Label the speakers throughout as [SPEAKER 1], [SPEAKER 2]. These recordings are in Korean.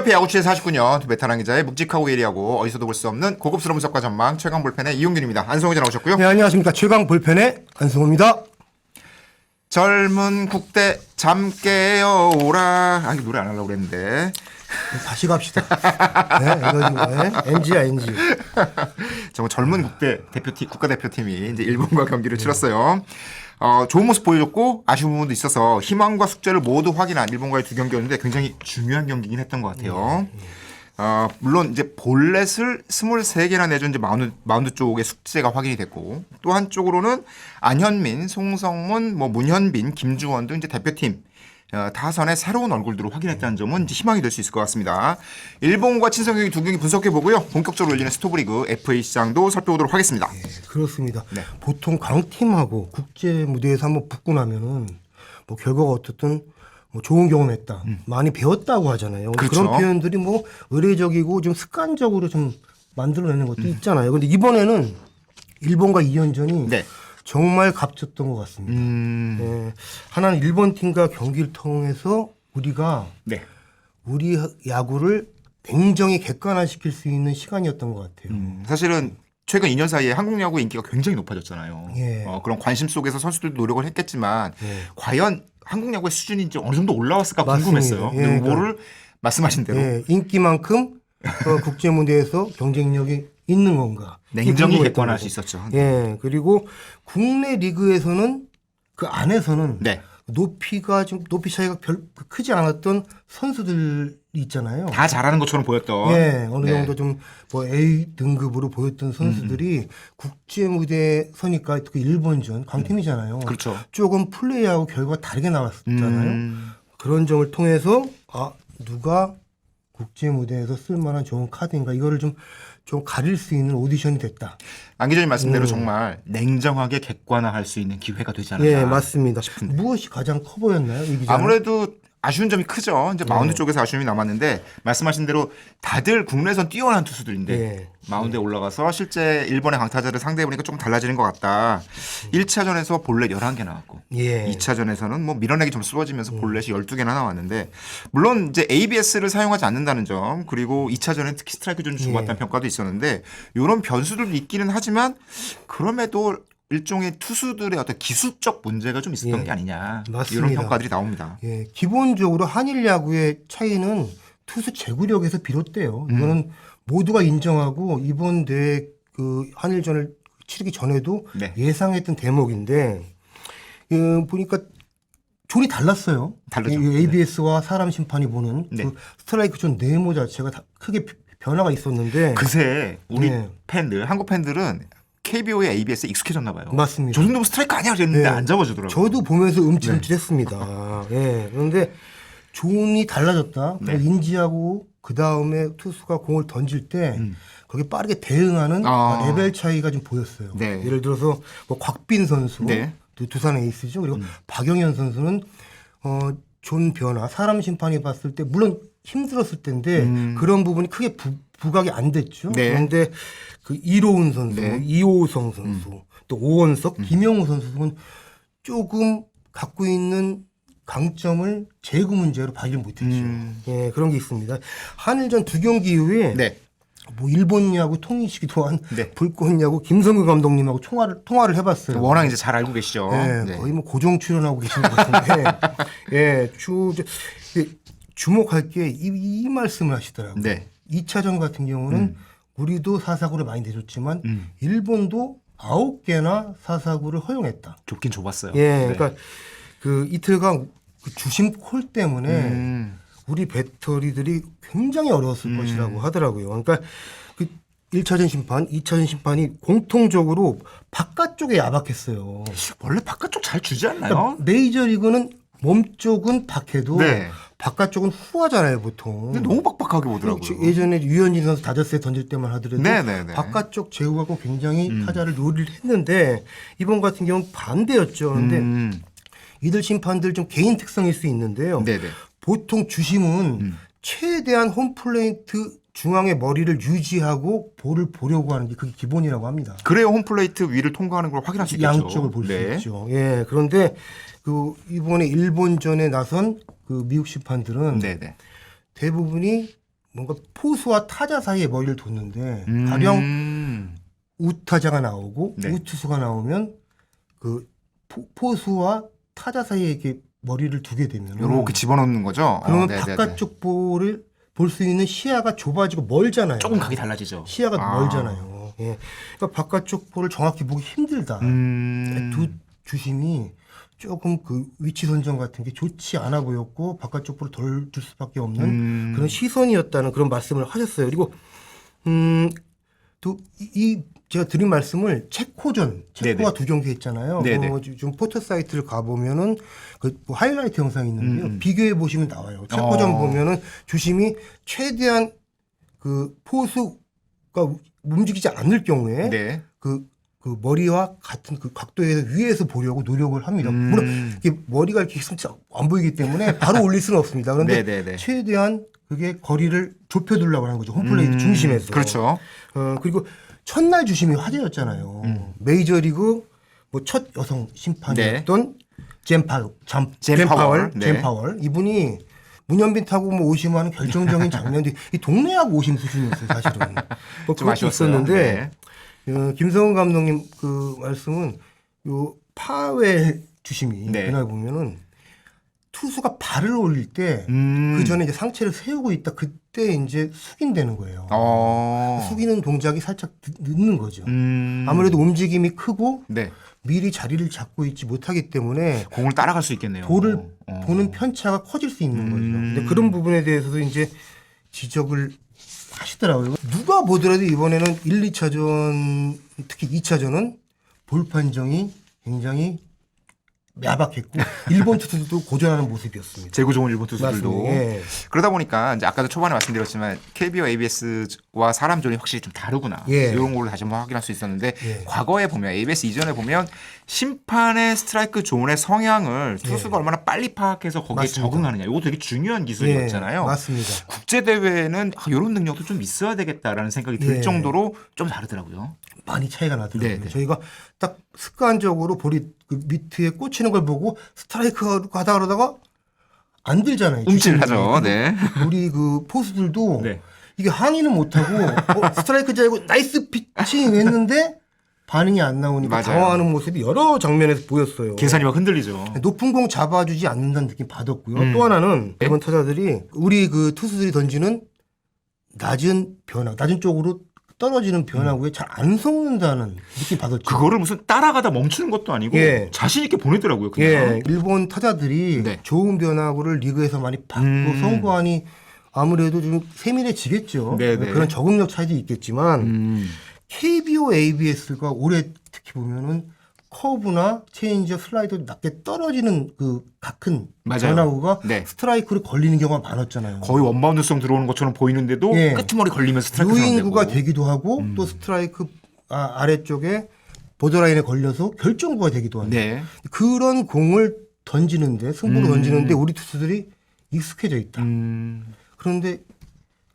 [SPEAKER 1] 태엽의 야구 취재 49년 베테랑 기자의 묵직하고 예리하고 어디서도 볼 수 없는 고급스러운 분석과 전망 최강 볼펜의 이용균입니다. 안성호 기자 나오셨고요.
[SPEAKER 2] 네, 안녕하십니까. 최강 볼펜의 안성호입니다.
[SPEAKER 1] 젊은 국대 잠 깨어오라. 아, 이거 노래 안 하려고 그랬는데.
[SPEAKER 2] 다시 갑시다. 네, 이거 NG야, NG.
[SPEAKER 1] 정말 젊은 국가대표팀이 이제 일본과 경기를 치렀어요. 좋은 모습 보여줬고 아쉬운 부분도 있어서 희망과 숙제를 모두 확인한 일본과의 두 경기였는데 굉장히 중요한 경기긴 했던 것 같아요. 물론 이제 볼넷을 23개나 내준 이제 마운드 쪽의 숙제가 확인이 됐고 또 한쪽으로는 안현민, 송성문, 문현빈, 김주원 등 이제 대표팀 타선의 새로운 얼굴들을 확인했다는 점은 이제 희망이 될 수 있을 것 같습니다. 일본과 친선 경기 두 경기 분석해 보고요. 본격적으로 열리는 스토브리그 FA 시장도 살펴보도록 하겠습니다.
[SPEAKER 2] 네, 그렇습니다.
[SPEAKER 1] 네.
[SPEAKER 2] 보통 강팀하고 국제 무대에서 한번 붙고 나면은 결과가 어떻든 좋은 경험했다, 많이 배웠다고 하잖아요.
[SPEAKER 1] 그렇죠.
[SPEAKER 2] 그런 표현들이 의례적이고 좀 습관적으로 좀 만들어내는 것도 있잖아요. 그런데 이번에는 일본과 2연전이
[SPEAKER 1] 네.
[SPEAKER 2] 정말 값졌던 것 같습니다. 네, 하나는 일본 팀과 경기를 통해서 우리가
[SPEAKER 1] 네.
[SPEAKER 2] 우리 야구를 냉정히 객관화시킬 수 있는 시간이었던 것 같아요.
[SPEAKER 1] 사실은 최근 2년 사이에 한국 야구의 인기가 굉장히 높아졌잖아요.
[SPEAKER 2] 예.
[SPEAKER 1] 그런 관심 속에서 선수들도 노력을 했겠지만
[SPEAKER 2] 예.
[SPEAKER 1] 과연 한국 야구의 수준이 이제 어느 정도 올라왔을까
[SPEAKER 2] 맞습니다.
[SPEAKER 1] 궁금했어요.
[SPEAKER 2] 예,
[SPEAKER 1] 근데 그거를 말씀하신 대로
[SPEAKER 2] 예, 인기만큼 국제 무대에서 경쟁력이 있는 건가?
[SPEAKER 1] 냉정히
[SPEAKER 2] 궁금했던
[SPEAKER 1] 객관화할 수
[SPEAKER 2] 거고.
[SPEAKER 1] 있었죠.
[SPEAKER 2] 예, 그리고 국내 리그에서는 그 안에서는
[SPEAKER 1] 네.
[SPEAKER 2] 높이 차이가 크지 않았던 선수들이 있잖아요.
[SPEAKER 1] 다 잘하는 것처럼 보였던.
[SPEAKER 2] 예, 어느
[SPEAKER 1] 네.
[SPEAKER 2] 정도 좀 A 등급으로 보였던 선수들이 국제 무대에 서니까 그 일본전 강팀이잖아요.
[SPEAKER 1] 그렇죠.
[SPEAKER 2] 조금 플레이하고 결과가 다르게 나왔잖아요. 그런 점을 통해서 누가 국제 무대에서 쓸만한 좋은 카드인가 이거를 좀 가릴 수 있는 오디션이 됐다.
[SPEAKER 1] 안 기자님 말씀대로 정말 냉정하게 객관화할 수 있는 기회가 되지 않았나.
[SPEAKER 2] 예, 맞습니다.
[SPEAKER 1] 싶은데.
[SPEAKER 2] 무엇이 가장 커 보였나요, 이 기자는?
[SPEAKER 1] 아무래도 아쉬운 점이 크죠. 이제 마운드 쪽에서 아쉬움이 남았는데 말씀하신 대로 다들 국내선 뛰어난 투수들인데
[SPEAKER 2] 예.
[SPEAKER 1] 마운드에 올라가서 실제 일본의 강타자를 상대해 보니까 조금 달라지는 것 같다. 1차전에서 볼넷 11개 나왔고
[SPEAKER 2] 예.
[SPEAKER 1] 2차전에서는 밀어내기 좀 쏘아지면서 볼넷이 12개나 나왔는데 물론 이제 ABS를 사용하지 않는다는 점 그리고 2차전에 특히 스트라이크 존 주고 왔다는 평가도 있었는데 이런 변수들도 있기는 하지만 그럼에도 일종의 투수들의 어떤 기술적 문제가 좀 있었던 게 아니냐.
[SPEAKER 2] 맞습니다.
[SPEAKER 1] 이런 평가들이 나옵니다.
[SPEAKER 2] 예, 기본적으로 한일 야구의 차이는 투수 제구력에서 비롯돼요. 이거는 모두가 인정하고 이번 대회 그 한일전을 치르기 전에도
[SPEAKER 1] 네.
[SPEAKER 2] 예상했던 대목인데 보니까 존이 달랐어요.
[SPEAKER 1] 다르죠.
[SPEAKER 2] ABS와 사람 심판이 보는
[SPEAKER 1] 네.
[SPEAKER 2] 그 스트라이크 존 네모 자체가 크게 변화가 있었는데
[SPEAKER 1] 그새 우리
[SPEAKER 2] 네.
[SPEAKER 1] 팬들, 한국 팬들은 KBO의 ABS에 익숙해졌나 봐요.
[SPEAKER 2] 맞습니다.
[SPEAKER 1] 저 정도면 스트라이크 아니야 그랬는데
[SPEAKER 2] 네.
[SPEAKER 1] 안 잡아주더라고요.
[SPEAKER 2] 저도 보면서 움찔움찔했습니다. 예. 그런데 존이 달라졌다. 그걸 인지하고 그 다음에 투수가 공을 던질 때 거기에 빠르게 대응하는 레벨 차이가 좀 보였어요.
[SPEAKER 1] 네.
[SPEAKER 2] 예를 들어서 곽빈 선수,
[SPEAKER 1] 네.
[SPEAKER 2] 두산 에이스죠. 그리고 박영현 선수는 존 변화, 사람 심판이 봤을 때 물론 힘들었을 텐데 그런 부분이 크게 부각이 안 됐죠.
[SPEAKER 1] 네.
[SPEAKER 2] 그런데 그 이로운 선수,
[SPEAKER 1] 네.
[SPEAKER 2] 이호성 선수, 또 오원석, 김영우 선수는 조금 갖고 있는 강점을 제구 문제로 발휘 못했죠. 예, 그런 게 있습니다. 한일전 두 경기 이후에
[SPEAKER 1] 네.
[SPEAKER 2] 일본 야구 통일시기 또한
[SPEAKER 1] 네.
[SPEAKER 2] 불꽃 야구 김성규 감독님하고 통화를 해봤어요.
[SPEAKER 1] 워낙 이제 잘 알고 계시죠.
[SPEAKER 2] 네,
[SPEAKER 1] 네.
[SPEAKER 2] 거의 고정 출연하고 계신 것 같은데, 예, 주목할 게 이 말씀을 하시더라고요.
[SPEAKER 1] 네.
[SPEAKER 2] 2차전 같은 경우는 우리도 사사구를 많이 내줬지만 일본도 9개나 사사구를 허용했다.
[SPEAKER 1] 좁긴 좁았어요.
[SPEAKER 2] 예,
[SPEAKER 1] 네.
[SPEAKER 2] 그러니까 그 이틀간 그 주심 콜 때문에 우리 배터리들이 굉장히 어려웠을 것이라고 하더라고요. 그러니까 그 1차전 심판, 2차전 심판이 공통적으로 바깥쪽에 야박했어요.
[SPEAKER 1] 원래 바깥쪽 잘 주지 않나요?
[SPEAKER 2] 그러니까 메이저리그는 몸쪽은 박해도
[SPEAKER 1] 네.
[SPEAKER 2] 바깥쪽은 후하잖아요, 보통.
[SPEAKER 1] 근데 너무 빡빡하게 오더라고요.
[SPEAKER 2] 예전에 유현진 선수 다저스에 던질 때만 하더라도
[SPEAKER 1] 네네네.
[SPEAKER 2] 바깥쪽 제구하고 굉장히 타자를 요리를 했는데 이번 같은 경우는 반대였죠. 그런데 이들 심판들 좀 개인 특성일 수 있는데요.
[SPEAKER 1] 네네.
[SPEAKER 2] 보통 주심은 최대한 홈플레이트 중앙의 머리를 유지하고 볼을 보려고 하는 게 그게 기본이라고 합니다.
[SPEAKER 1] 그래야 홈플레이트 위를 통과하는 걸 확인할 수 있겠죠.
[SPEAKER 2] 양쪽을 볼 수 있죠. 예. 그런데 그 이번에 일본전에 나선 그 미국 심판들은
[SPEAKER 1] 네네.
[SPEAKER 2] 대부분이 뭔가 포수와 타자 사이에 머리를 뒀는데 가령 우타자가 나오고
[SPEAKER 1] 네.
[SPEAKER 2] 우투수가 나오면 그 포수와 타자 사이에 이렇게 머리를 두게 되면
[SPEAKER 1] 이렇게 집어넣는 거죠.
[SPEAKER 2] 그러면
[SPEAKER 1] 네네네.
[SPEAKER 2] 바깥쪽 볼을 볼 수 있는 시야가 좁아지고 멀잖아요.
[SPEAKER 3] 조금 각이 달라지죠.
[SPEAKER 2] 시야가 멀잖아요. 예. 그러니까 바깥쪽 볼을 정확히 보기 힘들다. 두 주심이 조금 그 위치 선정 같은 게 좋지 않아 보였고 바깥쪽 볼을 덜 줄 수밖에 없는 그런 시선이었다는 그런 말씀을 하셨어요. 그리고 또 이 제가 드린 말씀을 체코가
[SPEAKER 3] 네네.
[SPEAKER 2] 두 경기 했잖아요.
[SPEAKER 3] 네네.
[SPEAKER 2] 좀 포털 사이트를 가 보면은 그뭐 하이라이트 영상이 있는데요. 비교해 보시면 나와요. 체코전 보면은 주심이 최대한 그 포수가 움직이지 않을 경우에
[SPEAKER 1] 네.
[SPEAKER 2] 그 머리와 같은 그 각도에서 위에서 보려고 노력을 합니다. 물론 이게 머리가 이렇게 안 보이기 때문에 바로 올릴 수는 없습니다. 그런데
[SPEAKER 1] 네네네.
[SPEAKER 2] 최대한 그게 거리를 좁혀두려고 하는 거죠. 홈플레이트 중심에서.
[SPEAKER 1] 그렇죠.
[SPEAKER 2] 그리고 첫날 주심이 화제였잖아요. 메이저리그 뭐 첫 여성 심판이었던 젠 파월.
[SPEAKER 1] 네.
[SPEAKER 2] 이분이 문현빈 타고 뭐 오심을 하는 결정적인 장면들이 이 동네하고 오심 수준이었어요, 사실은. 뭐
[SPEAKER 1] 좀
[SPEAKER 2] 그것도
[SPEAKER 1] 아쉬웠어요.
[SPEAKER 2] 있었는데
[SPEAKER 1] 네.
[SPEAKER 2] 김성훈 감독님 그 말씀은 요 파웰 주심이
[SPEAKER 1] 네.
[SPEAKER 2] 그날 보면은 투수가 발을 올릴 때 그 전에 이제 상체를 세우고 있다 그때 이제 숙인되는 거예요. 숙이는 동작이 살짝 늦는 거죠. 아무래도 움직임이 크고
[SPEAKER 1] 네.
[SPEAKER 2] 미리 자리를 잡고 있지 못하기 때문에
[SPEAKER 1] 공을 따라갈 수 있겠네요.
[SPEAKER 2] 볼을 보는 편차가 커질 수 있는 거죠. 근데 그런 부분에 대해서도 이제 지적을 하시더라고요. 누가 보더라도 이번에는 1, 2차전 특히 2차전은 볼 판정이 굉장히 야박했고 일본 투수들도 고전하는 모습이었습니다.
[SPEAKER 1] 제구 좋은 일본 투수들도.
[SPEAKER 2] 맞습니다. 예.
[SPEAKER 1] 그러다 보니까 이제 아까도 초반에 말씀드렸지만 KBO ABS와 사람존이 확실히 좀 다르구나.
[SPEAKER 2] 예.
[SPEAKER 1] 이런 걸 다시 한번 확인할 수 있었는데
[SPEAKER 2] 예.
[SPEAKER 1] 과거에 보면 ABS 이전에 보면 심판의 스트라이크 존의 성향을 투수가 얼마나 빨리 파악해서 거기에
[SPEAKER 2] 맞습니다.
[SPEAKER 1] 적응하느냐. 이거 되게 중요한 기술이었잖아요.
[SPEAKER 2] 예, 맞습니다.
[SPEAKER 1] 국제 대회는 이런 능력도 좀 있어야 되겠다라는 생각이 들
[SPEAKER 2] 예.
[SPEAKER 1] 정도로 좀 다르더라고요.
[SPEAKER 2] 많이 차이가 나더라고요.
[SPEAKER 1] 네, 네.
[SPEAKER 2] 저희가 딱 습관적으로 볼이 그 밑에 꽂히는 걸 보고 스트라이크 가다 그러다가 안 들잖아요.
[SPEAKER 1] 움찔하죠. 네.
[SPEAKER 2] 우리 그 포수들도
[SPEAKER 3] 네.
[SPEAKER 2] 이게 항의는 못하고 스트라이크 줄 알고 나이스 피칭 했는데 반응이 안 나오니까
[SPEAKER 1] 맞아요.
[SPEAKER 2] 당황하는 모습이 여러 장면에서 보였어요.
[SPEAKER 3] 계산이 막 흔들리죠.
[SPEAKER 2] 높은 공 잡아주지 않는다는 느낌 받았고요. 또 하나는 이번 타자들이 우리 그 투수들이 던지는 낮은 변화, 낮은 쪽으로 떨어지는 변화구에 잘 안 속는다는 느낌 받았죠.
[SPEAKER 3] 그거를 무슨 따라가다 멈추는 것도 아니고
[SPEAKER 2] 예.
[SPEAKER 3] 자신 있게 보내더라고요. 그냥.
[SPEAKER 2] 예, 일본 타자들이
[SPEAKER 1] 네.
[SPEAKER 2] 좋은 변화구를 리그에서 많이 받고 선구안이 아무래도 좀 세밀해지겠죠.
[SPEAKER 1] 네네.
[SPEAKER 2] 그런 적응력 차이도 있겠지만 KBO ABS가 올해 특히 보면은 커브나 체인지업 슬라이더 낮게 떨어지는 그 큰
[SPEAKER 1] 맞아요.
[SPEAKER 2] 변화구가
[SPEAKER 1] 네.
[SPEAKER 2] 스트라이크를 걸리는 경우가 많았잖아요.
[SPEAKER 3] 거의 원바운드성 들어오는 것처럼 보이는데도
[SPEAKER 2] 예.
[SPEAKER 3] 끄트머리 걸리면서 스트라이크
[SPEAKER 2] 요인구가
[SPEAKER 3] 되고.
[SPEAKER 2] 되기도 하고 또 스트라이크 아래쪽에 보더라인에 걸려서 결정구가 되기도 하고
[SPEAKER 1] 네.
[SPEAKER 2] 그런 공을 던지는데 승부로 던지는데 우리 투수들이 익숙해져 있다. 그런데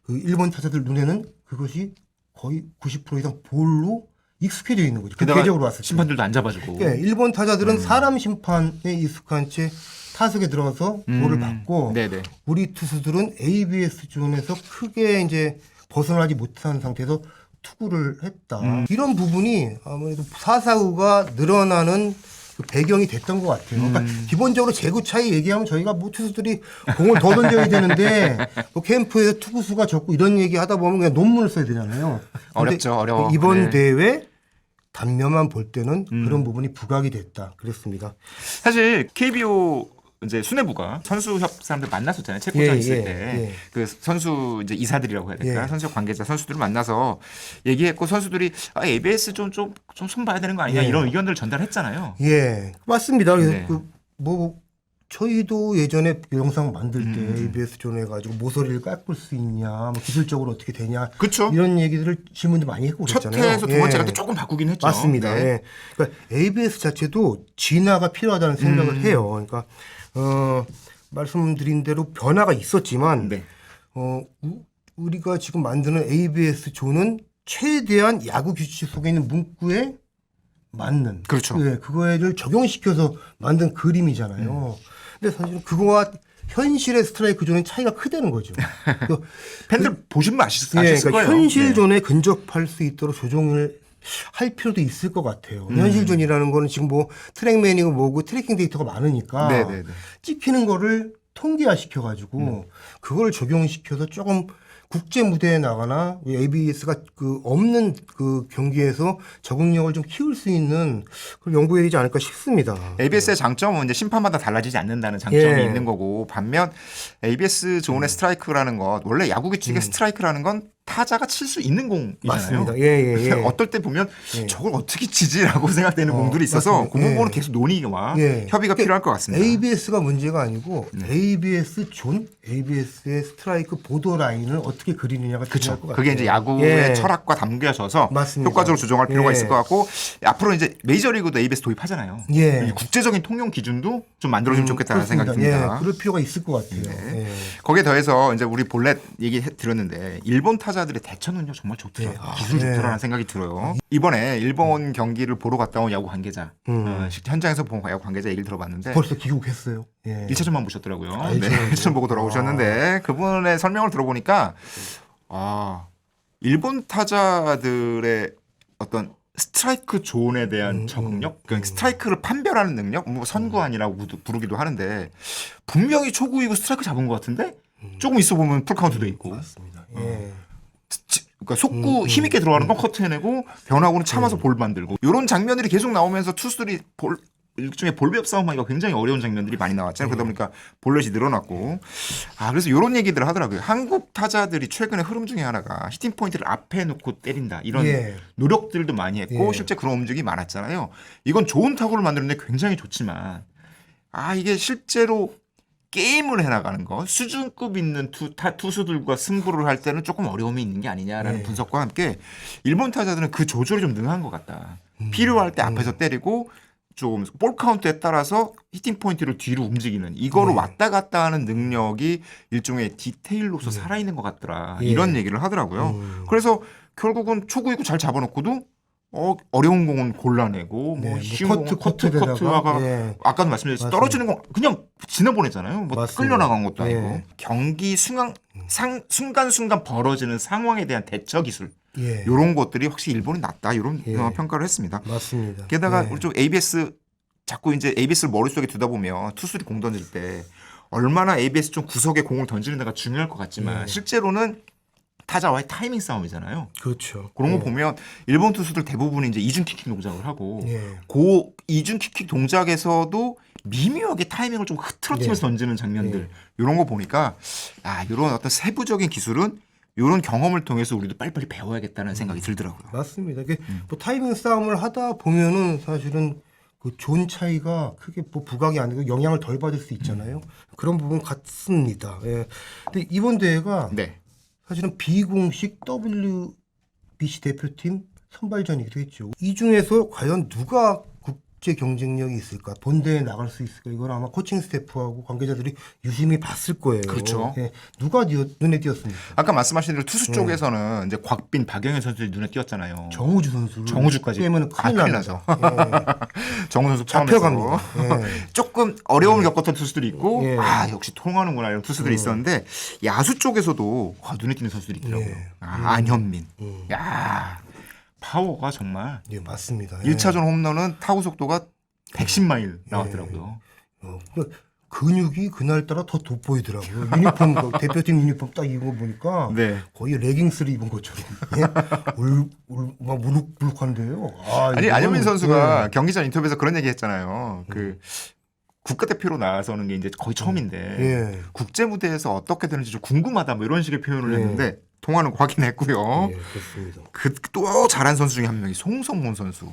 [SPEAKER 2] 그 일본 타자들 눈에는 그것이 거의 90% 이상 볼로 익숙해져 있는 거죠.
[SPEAKER 3] 게다가
[SPEAKER 2] 궤적으로 왔을 때.
[SPEAKER 3] 심판들도 안 잡아주고.
[SPEAKER 2] 예, 일본 타자들은 사람 심판에 익숙한 채 타석에 들어가서 볼을 받고
[SPEAKER 1] 네네.
[SPEAKER 2] 우리 투수들은 ABS 존에서 크게 이제 벗어나지 못한 상태에서 투구를 했다. 이런 부분이 아무래도 4사구가 늘어나는 그 배경이 됐던 것 같아요. 그러니까 기본적으로 제구 차이 얘기하면 저희가 뭐 투수들이 공을 더 던져야 되는데 뭐 캠프에서 투구수가 적고 이런 얘기 하다 보면 그냥 논문을 써야 되잖아요. 근데
[SPEAKER 1] 어렵죠, 어려워.
[SPEAKER 2] 이번
[SPEAKER 1] 네.
[SPEAKER 2] 대회 단면만 볼 때는 그런 부분이 부각이 됐다. 그랬습니다.
[SPEAKER 3] 사실 KBO 이제 수뇌부가 선수협 사람들 만났었잖아요. 체코전
[SPEAKER 2] 예,
[SPEAKER 3] 있을
[SPEAKER 2] 예,
[SPEAKER 3] 때.
[SPEAKER 2] 예.
[SPEAKER 3] 그 선수 이제 이사들이라고 해야 될까?
[SPEAKER 2] 예.
[SPEAKER 3] 선수협 관계자 선수들을 만나서 얘기했고 선수들이 ABS 좀 손봐야 되는 거 아니냐
[SPEAKER 2] 예.
[SPEAKER 3] 이런 의견들을 전달했잖아요.
[SPEAKER 2] 예, 맞습니다. 그래서
[SPEAKER 3] 네.
[SPEAKER 2] 뭐 저희도 예전에 영상 만들 때 ABS 존 해가지고 모서리를 깎을 수 있냐, 뭐 기술적으로 어떻게 되냐,
[SPEAKER 1] 그렇죠.
[SPEAKER 2] 이런 얘기들을 질문도 많이 했고
[SPEAKER 1] 첫
[SPEAKER 2] 그랬잖아요.
[SPEAKER 1] 회에서 두 번째 갈 때 조금 바꾸긴 했죠.
[SPEAKER 2] 맞습니다.
[SPEAKER 1] 네.
[SPEAKER 2] 예. 그러니까 ABS 자체도 진화가 필요하다는 생각을 해요. 그러니까 말씀드린 대로 변화가 있었지만
[SPEAKER 3] 네.
[SPEAKER 2] 우리가 지금 만드는 ABS 존은 최대한 야구 규칙 속에 있는 문구에 맞는
[SPEAKER 1] 그렇죠.
[SPEAKER 2] 예, 그거를 적용시켜서 만든 그림이잖아요. 근데 사실은 그거와 현실의 스트라이크 존의 차이가 크다는 거죠.
[SPEAKER 1] 팬들 보시면 아셨을
[SPEAKER 2] 그러니까
[SPEAKER 1] 거예요.
[SPEAKER 2] 현실
[SPEAKER 1] 네.
[SPEAKER 2] 존에 근접할 수 있도록 조정을 할 필요도 있을 것 같아요. 현실 존이라는 거는 지금 뭐 트랙맨이고 뭐고 트래킹 데이터가 많으니까
[SPEAKER 1] 네네네.
[SPEAKER 2] 찍히는 거를 통계화 시켜가지고 그걸 적용시켜서 조금 국제 무대에 나가나 ABS가 그 없는 그 경기에서 적응력을 좀 키울 수 있는 그런 연구해야 되지 않을까 싶습니다.
[SPEAKER 1] ABS의 장점은 이제 심판마다 달라지지 않는다는 장점이
[SPEAKER 2] 예.
[SPEAKER 1] 있는 거고 반면 ABS 존의 스트라이크라는 것 원래 야구 규칙의 스트라이크라는 건 타자가 칠 수 있는 공이잖아요.
[SPEAKER 2] 맞습니다. 예.
[SPEAKER 1] 어떨 때 보면 저걸 어떻게 치지라고 생각되는 공들이 있어서
[SPEAKER 2] 맞습니다.
[SPEAKER 1] 그 부분은
[SPEAKER 2] 예.
[SPEAKER 1] 계속 논의와
[SPEAKER 2] 예.
[SPEAKER 1] 협의가 필요할 것 같습니다.
[SPEAKER 2] ABS가 문제가 아니고 ABS 존, ABS의 스트라이크 보도 라인을 어떻게 그리느냐가 중요할 것 같아요.
[SPEAKER 1] 그게 이제 야구의
[SPEAKER 2] 예.
[SPEAKER 1] 철학과 담겨져서
[SPEAKER 2] 맞습니다.
[SPEAKER 1] 효과적으로 조정할 필요가
[SPEAKER 2] 예.
[SPEAKER 1] 있을 것 같고 앞으로 이제 메이저리그도 ABS 도입하잖아요.
[SPEAKER 2] 예.
[SPEAKER 1] 이 국제적인 통용 기준도 좀 만들어주면 좋겠다는 생각이
[SPEAKER 2] 그렇습니다.
[SPEAKER 1] 듭니다.
[SPEAKER 2] 예, 그럴 필요가 있을 것 같아요.
[SPEAKER 1] 네.
[SPEAKER 2] 예.
[SPEAKER 1] 거기에 더해서 이제 우리 볼넷 얘기 들었는데 일본 타자들의 대처 능력 정말 좋더라고요. 기술
[SPEAKER 2] 네.
[SPEAKER 1] 좋더라는 생각이 들어요. 이번에 일본 경기를 보러 갔다 온 야구 관계자, 현장에서 본 야구 관계자 얘기를 들어봤는데
[SPEAKER 2] 벌써 귀국했어요. 예.
[SPEAKER 1] 1차전만 보셨더라고요.
[SPEAKER 2] 아,
[SPEAKER 1] 네,
[SPEAKER 2] 1차전이요?
[SPEAKER 1] 1차전 보고 돌아오셨는데 그분의 설명을 들어보니까 일본 타자들의 어떤 스트라이크 존에 대한 적응력, 그러니까 스트라이크를 판별하는 능력, 뭐 선구안이라고 부르기도 하는데 분명히 초구이고 스트라이크 잡은 것 같은데 조금 있어 보면 풀카운트도 있고,
[SPEAKER 2] 맞습니다. 예.
[SPEAKER 1] 그러니까 속구 힘있게 들어가는 건 커트해내고 변화구는 참아서 볼 만들고 이런 장면들이 계속 나오면서 투수들이 일종의 볼배업 싸움하기가 굉장히 어려운 장면들이 많이 나왔잖아요. 그러다 보니까 볼넷이 늘어났고 그래서 이런 얘기들을 하더라고요. 한국 타자들이 최근에 흐름 중에 하나가 히팅 포인트를 앞에 놓고 때린다 이런
[SPEAKER 2] 예.
[SPEAKER 1] 노력들도 많이 했고
[SPEAKER 2] 예.
[SPEAKER 1] 실제 그런 움직임이 많았잖아요. 이건 좋은 타구를 만드는데 굉장히 좋지만 이게 실제로 게임을 해나가는 거 수준급 있는 투수들과 승부를 할 때는 조금 어려움이 있는 게 아니냐라는 분석과 함께 일본 타자들은 그 조절이 좀 능한 것 같다. 필요할 때 앞에서 때리고 좀 볼 카운트에 따라서 히팅 포인트를 뒤로 움직이는 이거를 왔다 갔다 하는 능력이 일종의 디테일로서 살아있는 것 같더라. 이런 얘기를 하더라고요. 그래서 결국은 초구이고 잘 잡아놓고도 어려운 공은 골라내고 뭐
[SPEAKER 2] 네,
[SPEAKER 1] 쉬운
[SPEAKER 2] 커트,
[SPEAKER 1] 공은
[SPEAKER 2] 커트에다가,
[SPEAKER 1] 커트하가
[SPEAKER 2] 예.
[SPEAKER 1] 아까도 말씀드렸듯이
[SPEAKER 2] 맞습니다.
[SPEAKER 1] 떨어지는 공 그냥 지나보냈잖아요. 뭐
[SPEAKER 2] 맞습니다.
[SPEAKER 1] 끌려나간 것도 아니고
[SPEAKER 2] 예.
[SPEAKER 1] 경기 순간순간 벌어지는 상황에 대한 대처 기술
[SPEAKER 2] 예.
[SPEAKER 1] 이런 것들이 확실히 일본이 낫다 이런
[SPEAKER 2] 예.
[SPEAKER 1] 평가를 했습니다.
[SPEAKER 2] 맞습니다.
[SPEAKER 1] 게다가
[SPEAKER 2] 예.
[SPEAKER 1] 우리 좀 ABS 자꾸 이제 ABS를 머릿속에 두다 보면 투수들이 공 던질 때 얼마나 ABS 좀 구석에 공을 던지는 데가 중요할 것 같지만 실제로는 타자와의 타이밍 싸움이잖아요.
[SPEAKER 2] 그렇죠.
[SPEAKER 1] 그런 거
[SPEAKER 2] 예.
[SPEAKER 1] 보면 일본 투수들 대부분이 이제 이중 킥킥 동작을 하고
[SPEAKER 2] 예.
[SPEAKER 1] 그 이중 킥킥 동작에서도 미묘하게 타이밍을 좀 흐트러뜨면서 던지는 장면들 이런 거 보니까 이런 어떤 세부적인 기술은 이런 경험을 통해서 우리도 빨리빨리 배워야겠다는 생각이 들더라고요.
[SPEAKER 2] 맞습니다. 이게 뭐 타이밍 싸움을 하다 보면은 사실은 그 존 차이가 크게 뭐 부각이 안 되고 영향을 덜 받을 수 있잖아요. 그런 부분 같습니다. 예. 근데 이번 대회가
[SPEAKER 1] 네.
[SPEAKER 2] 사실은 비공식 WBC 대표팀 선발전이기도 했죠. 이 중에서 과연 누가 국제 경쟁력이 있을까? 본대에 나갈 수 있을까? 이건 아마 코칭 스태프하고 관계자들이 유심히 봤을 거예요.
[SPEAKER 1] 그렇죠.
[SPEAKER 2] 예. 누가 눈에 띄었습니까?
[SPEAKER 1] 아까 말씀하신 대로 투수 쪽에서는 이제 곽빈, 박영현 선수들이 눈에 띄었잖아요.
[SPEAKER 2] 정우주 선수.
[SPEAKER 1] 정우주까지.
[SPEAKER 2] 빼면 큰일
[SPEAKER 1] 큰일
[SPEAKER 2] 나죠.
[SPEAKER 1] 정우 선수 포함해서
[SPEAKER 2] 잡혀갑니다. 예.
[SPEAKER 1] 조금 어려움을 겪었던 투수들이 있고
[SPEAKER 2] 예.
[SPEAKER 1] 역시 통하는구나 이런 투수들이 있었는데 야수 쪽에서도 눈에 띄는 선수들이 있더라고요.
[SPEAKER 2] 예.
[SPEAKER 1] 안현민. 야 파워가 정말
[SPEAKER 2] 예, 맞습니다. 예.
[SPEAKER 1] 1차전 홈런은 타구 속도가 110마일 나왔더라고요.
[SPEAKER 2] 근육이 그날따라 더 돋보이더라고요. 유니폼, 그 대표팀 유니폼 딱 입은 거 보니까
[SPEAKER 1] 네.
[SPEAKER 2] 거의 레깅스를 입은 것처럼 막 무룩무룩한데요.
[SPEAKER 1] 아니
[SPEAKER 2] 이거는-
[SPEAKER 1] 안현민 선수가
[SPEAKER 2] 예.
[SPEAKER 1] 경기 전 인터뷰에서 그런 얘기 했잖아요. 그 국가대표로 나서는 게 이제 거의 처음인데
[SPEAKER 2] 예.
[SPEAKER 1] 국제 무대에서 어떻게 되는지 좀 궁금하다 뭐 이런 식의 표현을
[SPEAKER 2] 예.
[SPEAKER 1] 했는데 통화는 확인했고요.
[SPEAKER 2] 예, 그렇습니다.
[SPEAKER 1] 또 잘한 선수 중에 한 명이 송성문 선수.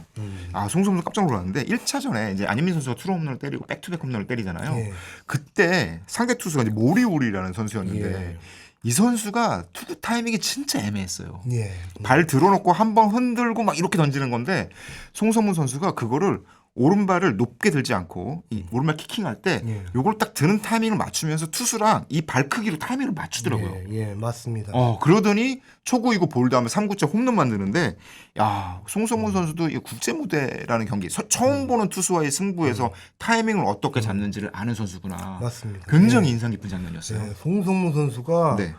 [SPEAKER 1] 송성문 깜짝 놀랐는데 1차전에 이제 안현민 선수가 투런 홈런을 때리고 백투백 홈런을 때리잖아요.
[SPEAKER 2] 예.
[SPEAKER 1] 그때 상대 투수가 이제 모리오리라는 선수였는데
[SPEAKER 2] 예.
[SPEAKER 1] 이 선수가 투구 타이밍이 진짜 애매했어요.
[SPEAKER 2] 예.
[SPEAKER 1] 발 들어놓고 한번 흔들고 막 이렇게 던지는 건데 송성문 선수가 그거를
[SPEAKER 3] 오른발을 높게 들지 않고 이 오른발 키킹할 때
[SPEAKER 2] 예.
[SPEAKER 3] 요걸 딱 드는 타이밍을 맞추면서 투수랑 이 발 크기로 타이밍을 맞추더라고요.
[SPEAKER 2] 예, 맞습니다.
[SPEAKER 3] 그러더니 초구이고 볼드하면 3구째 홈런 만드는데 야 송성문 선수도 이 국제 무대라는 경기 처음 보는 투수와의 승부에서 타이밍을 어떻게 잡는지를 아는 선수구나.
[SPEAKER 2] 맞습니다.
[SPEAKER 3] 굉장히 인상 깊은 장면이었어요.
[SPEAKER 2] 네, 송성문 선수가
[SPEAKER 3] 네.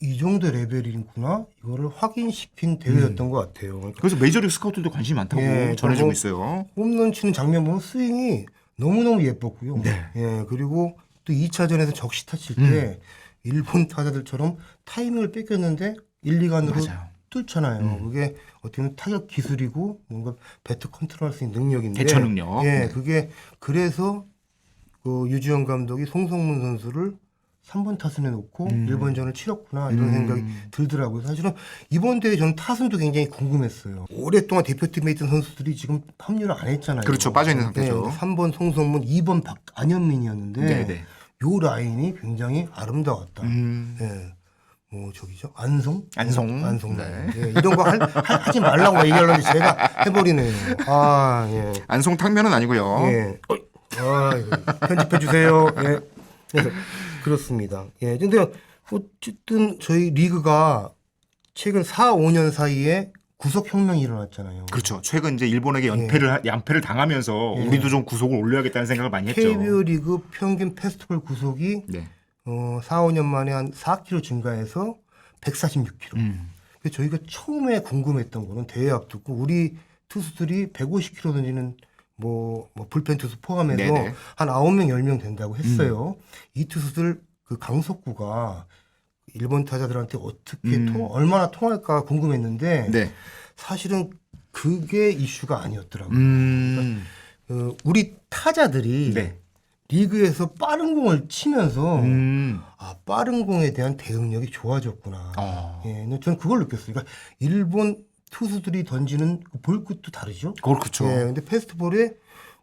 [SPEAKER 2] 이 정도 레벨이구나 이거를 확인시킨 대회였던 것 같아요. 그러니까
[SPEAKER 3] 그래서 메이저리그 스카우트들도 관심이 많다고
[SPEAKER 2] 예,
[SPEAKER 3] 전해지고
[SPEAKER 2] 그리고
[SPEAKER 3] 있어요.
[SPEAKER 2] 홈런 치는 장면 보면 스윙이 너무너무 예뻤고요.
[SPEAKER 3] 네.
[SPEAKER 2] 예, 그리고 또 2차전에서 적시타 칠 때 일본 타자들처럼 타이밍을 뺏겼는데 1, 2간으로
[SPEAKER 3] 맞아요.
[SPEAKER 2] 뚫잖아요. 그게 어떻게 보면 타격 기술이고 뭔가 배트 컨트롤할 수 있는 능력인데
[SPEAKER 3] 대처 능력.
[SPEAKER 2] 예,
[SPEAKER 3] 네.
[SPEAKER 2] 그게 그래서 그 유지영 감독이 송성문 선수를 3번 타순에 놓고 1번전을 치렀구나 이런 생각이 들더라고요. 사실은 이번 대회 저는 타순도 굉장히 궁금했어요. 오랫동안 대표팀에 있던 선수들이 지금 합류를 안 했잖아요.
[SPEAKER 3] 그렇죠. 빠져있는 상태죠.
[SPEAKER 2] 3번 송성문, 2번 안현민이었는데
[SPEAKER 3] 네네.
[SPEAKER 2] 요 라인이 굉장히 아름다웠다. 예. 뭐 저기죠 안송
[SPEAKER 3] 안송.
[SPEAKER 2] 네. 예, 이런 거 하지 말라고 얘기하려는데 제가 해버리네요. 예.
[SPEAKER 3] 안송 탕면은 아니고요.
[SPEAKER 2] 예. 편집해 주세요. 예. 그래서 그렇습니다. 예. 근데 어쨌든 저희 리그가 최근 4, 5년 사이에 구속혁명이 일어났잖아요.
[SPEAKER 3] 그렇죠. 최근 이제 일본에게 양패를 당하면서 우리도 좀 구속을 올려야겠다는 생각을 많이 했죠.
[SPEAKER 2] KBO 리그 평균 페스티벌 구속이
[SPEAKER 3] 네.
[SPEAKER 2] 4, 5년 만에 한 4kg 증가해서 146kg. 근데 저희가 처음에 궁금했던 거는 대회 앞두고 우리 투수들이 150kg 던지는 뭐 불펜 투수 포함해서
[SPEAKER 3] 네네.
[SPEAKER 2] 한 9명, 10명 된다고 했어요. 이 투수들 그 강속구가 일본 타자들한테 어떻게 얼마나 통할까 궁금했는데
[SPEAKER 3] 네.
[SPEAKER 2] 사실은 그게 이슈가 아니었더라고요. 우리 타자들이
[SPEAKER 3] 네.
[SPEAKER 2] 리그에서 빠른 공을 치면서
[SPEAKER 3] 음.
[SPEAKER 2] 빠른 공에 대한 대응력이 좋아졌구나.
[SPEAKER 3] 아.
[SPEAKER 2] 예, 근데 저는 그걸 느꼈어요. 그러니까 일본 투수들이 던지는 그 볼 끝도 다르죠.
[SPEAKER 3] 그렇죠.
[SPEAKER 2] 예, 근데 페스티벌에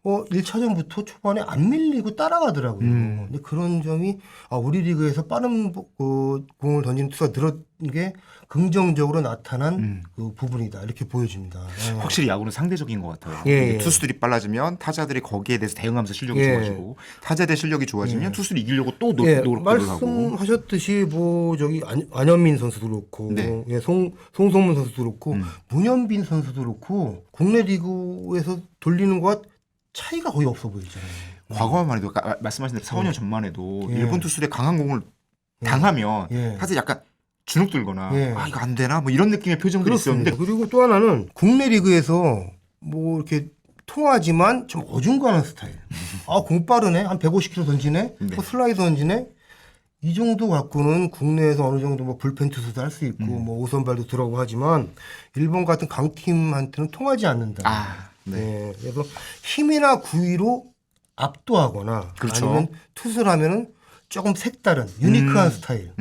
[SPEAKER 2] 1차전부터 초반에 안 밀리고 따라가더라고요. 근데 그런 점이 우리 리그에서 빠른 공을 던지는 투수가 늘은 게 긍정적으로 나타난 그 부분이다. 이렇게 보여집니다. 예.
[SPEAKER 3] 확실히 야구는 상대적인 것 같아요.
[SPEAKER 2] 예,
[SPEAKER 3] 이게
[SPEAKER 2] 예.
[SPEAKER 3] 투수들이 빨라지면 타자들이 거기에 대해서 대응하면서 실력이
[SPEAKER 2] 예.
[SPEAKER 3] 좋아지고 타자들의 실력이 좋아지면 투수를 이기려고 또
[SPEAKER 2] 예,
[SPEAKER 3] 노력을 하고.
[SPEAKER 2] 말씀하셨듯이 저기 안현민 선수도 그렇고
[SPEAKER 3] 네.
[SPEAKER 2] 예, 송성문 선수도 그렇고 문현빈 선수도 그렇고 국내 리그에서 돌리는 것과 차이가 거의 없어 보이잖아요.
[SPEAKER 3] 과거만 해도 말씀하신 대로 4, 5년 전만 해도
[SPEAKER 2] 예.
[SPEAKER 3] 일본 투수들의 강한 공을 당하면
[SPEAKER 2] 예.
[SPEAKER 3] 사실 약간 주눅 들거나
[SPEAKER 2] 예.
[SPEAKER 3] 이거 안 되나 뭐 이런 느낌의 표정들이
[SPEAKER 2] 그렇습니다.
[SPEAKER 3] 있었는데
[SPEAKER 2] 그리고 또 하나는 국내 리그에서 뭐 이렇게 통하지만 좀 어중간한 스타일. 공 빠르네. 한 150km 던지네.
[SPEAKER 3] 네.
[SPEAKER 2] 슬라이드 던지네. 이 정도 갖고는 국내에서 어느 정도 뭐 불펜 투수도 할 수 있고 뭐 오선발도 들어가고 하지만 일본 같은 강팀한테는 통하지 않는다.
[SPEAKER 3] 네.
[SPEAKER 2] 네. 그래서 힘이나 구위로 압도하거나
[SPEAKER 3] 그렇죠.
[SPEAKER 2] 아니면 투수를 하면은 조금 색다른 유니크한 스타일.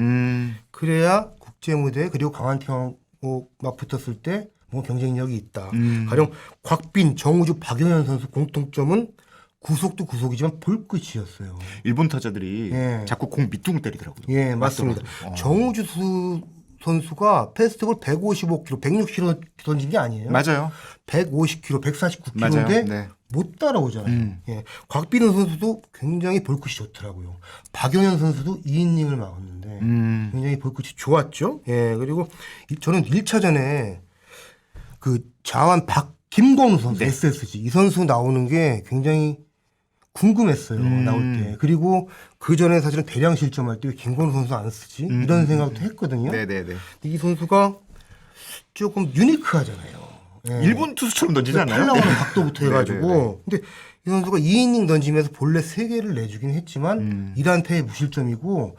[SPEAKER 2] 그래야 국제 무대 그리고 강한 팀하고 막 붙었을 때 뭐 경쟁력이 있다. 가령 곽빈, 정우주, 박용현 선수 공통점은 구속도 구속이지만 볼끝이었어요.
[SPEAKER 3] 일본 타자들이
[SPEAKER 2] 예.
[SPEAKER 3] 자꾸 공 밑둥을 때리더라고요.
[SPEAKER 2] 예, 맞습니다.
[SPEAKER 3] 맞더라고요.
[SPEAKER 2] 정우주 선수가 페스티벌 155kg, 106kg 던진 게 아니에요.
[SPEAKER 3] 맞아요.
[SPEAKER 2] 150kg, 149kg인데
[SPEAKER 3] 맞아요. 네.
[SPEAKER 2] 못 따라오잖아요. 예. 곽빈우 선수도 굉장히 볼끝이 좋더라고요. 박용현 선수도 2이닝을 막았는데 굉장히 볼끝이 좋았죠. 예. 그리고 저는 1차전에 그 자완 김건우 선수
[SPEAKER 3] 네.
[SPEAKER 2] SSG 이 선수 나오는 게 굉장히 궁금했어요. 나올 때. 그리고 그 전에 사실은 대량 실점할 때 왜 김건우 선수 안 쓰지? 이런 생각도 했거든요.
[SPEAKER 3] 네네네.
[SPEAKER 2] 이 선수가 조금 유니크하잖아요. 예.
[SPEAKER 3] 일본 투수처럼 던지지 않나요?
[SPEAKER 2] 팔 나오는 각도부터 해가지고.
[SPEAKER 3] 네네네.
[SPEAKER 2] 근데 이 선수가 2이닝 던지면서 본래 3개를 내주긴 했지만 1안타에 무실점이고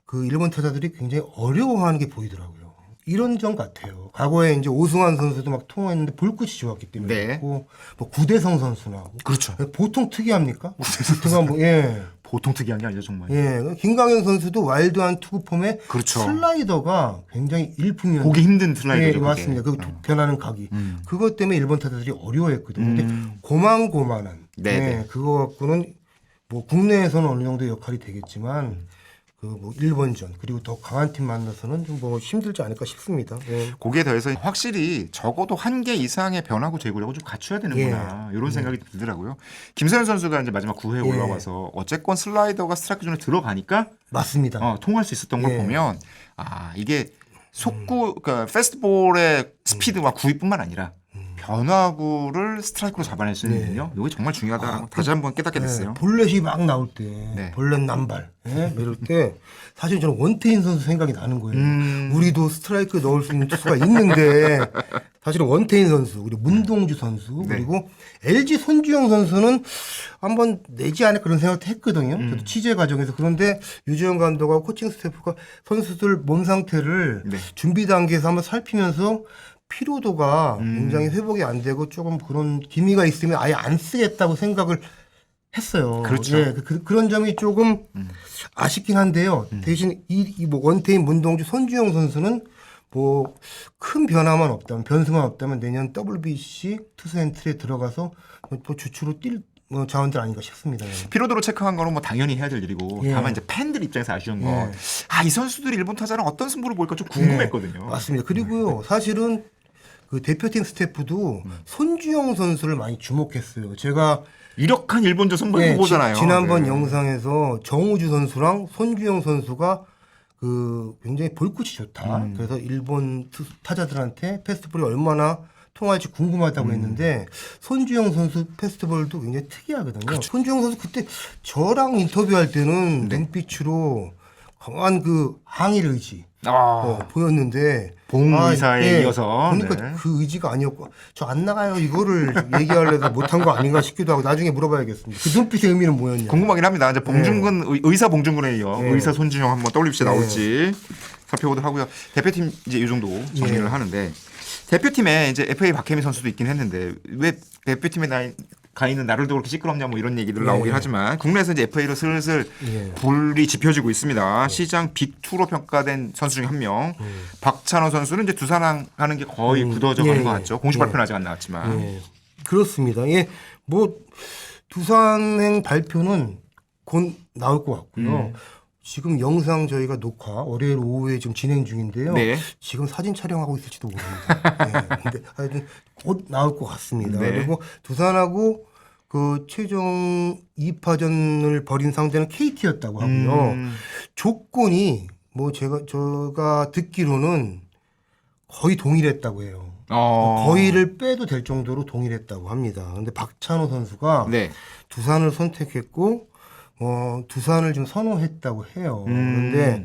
[SPEAKER 2] 그 일본 타자들이 굉장히 어려워하는 게 보이더라고요. 이런 점 같아요. 과거에 이제 오승환 선수도 막 통화했는데 볼끝이 좋았기 때문에.
[SPEAKER 3] 네.
[SPEAKER 2] 그렇고 뭐 구대성 선수나.
[SPEAKER 3] 그렇죠.
[SPEAKER 2] 보통 특이합니까? 보통 뭐, 예.
[SPEAKER 3] 보통 특이한 게 아니죠 정말.
[SPEAKER 2] 예. 김광현 선수도 와일드한 투구 폼에
[SPEAKER 3] 그렇죠.
[SPEAKER 2] 슬라이더가 굉장히 일품이었는데.
[SPEAKER 3] 보기 힘든 슬라이더죠.
[SPEAKER 2] 예,
[SPEAKER 3] 그게.
[SPEAKER 2] 맞습니다. 그 변하는 각이. 그것 때문에 일본 타자들이 어려워했거든요. 근데 고만고만한.
[SPEAKER 3] 네네.
[SPEAKER 2] 예, 그거 갖고는 뭐 국내에서는 어느 정도 역할이 되겠지만 그 뭐 1번전 그리고 더 강한 팀 만나서는 좀 뭐 힘들지 않을까 싶습니다. 예.
[SPEAKER 3] 거기에 더해서 확실히 적어도 한 개 이상의 변화구 제구력을 좀 갖춰야 되는구나 이런 생각이 들더라고요. 김서현 선수가 이제 마지막 9회에
[SPEAKER 2] 예.
[SPEAKER 3] 올라와서 어쨌건 슬라이더가 스트라이크 존에 들어가니까
[SPEAKER 2] 맞습니다.
[SPEAKER 3] 통할 수 있었던 걸
[SPEAKER 2] 예.
[SPEAKER 3] 보면 이게 속구 그러니까 패스트볼의 스피드와 구위뿐만 아니라 변화구를 스트라이크로 잡아낼 수 있는 능력 이게 정말 중요하다. 다시 한번 깨닫게 됐어요.
[SPEAKER 2] 볼넷이 막 나올 때
[SPEAKER 3] 네.
[SPEAKER 2] 볼넷 남발 이럴 때 사실 저는 원태인 선수 생각이 나는 거예요. 우리도 스트라이크 넣을 수 있는 투수가 있는데 사실은 원태인 선수 그리고 문동주 선수
[SPEAKER 3] 네.
[SPEAKER 2] 그리고 LG 손주영 선수는 한번 내지 않을 그런 생각도 했거든요. 저도 취재 과정에서. 그런데 유지영 감독과 코칭 스태프가 선수들 몸 상태를
[SPEAKER 3] 네.
[SPEAKER 2] 준비 단계에서 한번 살피면서 피로도가 굉장히 회복이 안 되고 조금 그런 기미가 있으면 아예 안 쓰겠다고 생각을 했어요.
[SPEAKER 3] 그렇죠.
[SPEAKER 2] 예, 그런 점이 조금 아쉽긴 한데요. 대신 뭐 원태인, 문동주, 손주영 선수는 뭐 큰 변화만 없다면 변수만 없다면 내년 WBC 투수 엔트리에 들어가서 뭐 주축으로 뛸 자원들 아닌가 싶습니다.
[SPEAKER 3] 피로도로 체크한 거는 뭐 당연히 해야 될 일이고
[SPEAKER 2] 예.
[SPEAKER 3] 다만 이제 팬들 입장에서 아쉬운 건
[SPEAKER 2] 예.
[SPEAKER 3] 이 선수들이 일본 타자랑 어떤 승부를 보일까 좀 궁금했거든요.
[SPEAKER 2] 맞습니다. 그리고요, 사실은 그 대표팀 스태프도 손주영 선수를 많이 주목했어요. 제가
[SPEAKER 3] 유력한 일본전 선발
[SPEAKER 2] 네,
[SPEAKER 3] 후보잖아요.
[SPEAKER 2] 지난번
[SPEAKER 3] 네.
[SPEAKER 2] 영상에서 정우주 선수랑 손주영 선수가 그 굉장히 볼끝이 좋다. 그래서 일본 타자들한테 패스트볼이 얼마나 통할지 궁금하다고 했는데 손주영 선수 패스트볼도 굉장히 특이하거든요.
[SPEAKER 3] 그렇죠.
[SPEAKER 2] 손주영 선수 그때 저랑 인터뷰할 때는
[SPEAKER 3] 네.
[SPEAKER 2] 눈빛으로 강한 그 항일 의지 보였는데
[SPEAKER 3] 봉 의사에 이어서
[SPEAKER 2] 그러니까
[SPEAKER 3] 네.
[SPEAKER 2] 그 의지가 아니었고 저 안 나가요 이거를 얘기하려다 못한 거 아닌가 싶기도 하고 나중에 물어봐야겠습니다. 그 눈빛의 의미는 뭐였냐.
[SPEAKER 3] 궁금하긴 합니다. 이제 봉준근 의사 봉준근에 이어
[SPEAKER 2] 네.
[SPEAKER 3] 의사 손준영 한번 WBC 나올지 살펴보도록 하고요. 대표팀 이제 이 정도 정리를 하는데 대표팀에 이제 FA 박혜미 선수도 있긴 했는데 왜 대표팀에 가 있는 나를 도 그렇게 시끄럽냐 뭐 이런 얘기들 나오긴 하지만 국내에서 이제 FA로 슬슬 불이 지펴지고 있습니다. 시장 빅2로 평가된 선수 중에 한 명. 박찬호 선수는 이제 두산 가는 게 거의 굳어져 가는 것 같죠. 공식 발표는 아직 안 나왔지만.
[SPEAKER 2] 예, 그렇습니다. 예, 뭐 두산행 발표는 곧 나올 것 같고요. 지금 영상 저희가 녹화 월요일 오후에 지금 진행 중인데요.
[SPEAKER 3] 네.
[SPEAKER 2] 지금 사진 촬영하고 있을지도 모릅니다. 네, 근데 하여튼 곧 나올 것 같습니다.
[SPEAKER 3] 네.
[SPEAKER 2] 그리고 두산하고 그 최종 2파전을 벌인 상대는 KT였다고 하고요. 조건이 뭐 제가 듣기로는 거의 동일했다고 해요. 거의를 빼도 될 정도로 동일했다고 합니다. 근데 박찬호 선수가
[SPEAKER 3] 네.
[SPEAKER 2] 두산을 선택했고 두산을 좀 선호했다고 해요. 그런데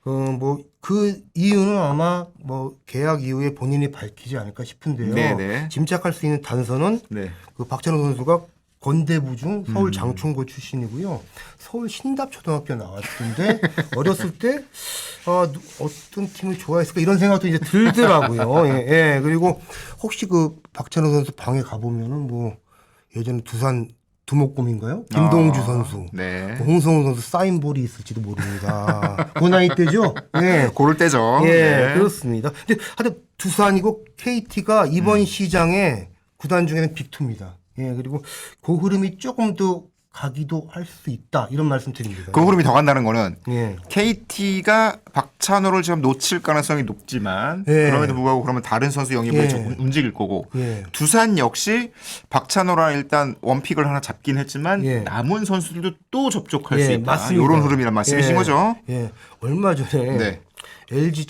[SPEAKER 2] 뭐 그 이유는 아마 뭐 계약 이후에 본인이 밝히지 않을까 싶은데요.
[SPEAKER 3] 네네.
[SPEAKER 2] 짐작할 수 있는 단서는
[SPEAKER 3] 네.
[SPEAKER 2] 그 박찬호 선수가 건대부 중 서울 장충고 출신이고요. 서울 신답초등학교 나왔는데 어렸을 때 어떤 팀을 좋아했을까 이런 생각도 이제 들더라고요. 예, 예. 그리고 혹시 그 박찬호 선수 방에 가보면은 뭐 예전에 두산 두목곰인가요? 김동주 선수,
[SPEAKER 3] 네.
[SPEAKER 2] 홍성훈 선수 사인볼이 있을지도 모릅니다. 그 나이 때죠? 네.
[SPEAKER 3] 고를 때죠.
[SPEAKER 2] 예,
[SPEAKER 3] 네.
[SPEAKER 2] 그렇습니다. 근데 하여튼 두산이고 KT가 이번 시장에 구단 중에는 빅2입니다. 예, 그리고 그 흐름이 조금 더 가기도 할 수 있다. 이런 말씀 드립니다.
[SPEAKER 3] 그 흐름이 더 간다는 거는
[SPEAKER 2] 예.
[SPEAKER 3] KT가 박찬호를 지금 놓칠 가능성이 높지만
[SPEAKER 2] 예.
[SPEAKER 3] 그럼에도 불구하고 그러면 다른 선수 영입을
[SPEAKER 2] 예.
[SPEAKER 3] 좀 움직일 거고
[SPEAKER 2] 예.
[SPEAKER 3] 두산 역시 박찬호랑 일단 원픽을 하나 잡긴 했지만
[SPEAKER 2] 예.
[SPEAKER 3] 남은 선수들도 또 접촉할
[SPEAKER 2] 예,
[SPEAKER 3] 수 있다.
[SPEAKER 2] 맞습니다.
[SPEAKER 3] 이런 흐름이란 말씀이신
[SPEAKER 2] 예.
[SPEAKER 3] 거죠?
[SPEAKER 2] 예. 얼마 전에
[SPEAKER 3] 네.
[SPEAKER 2] LG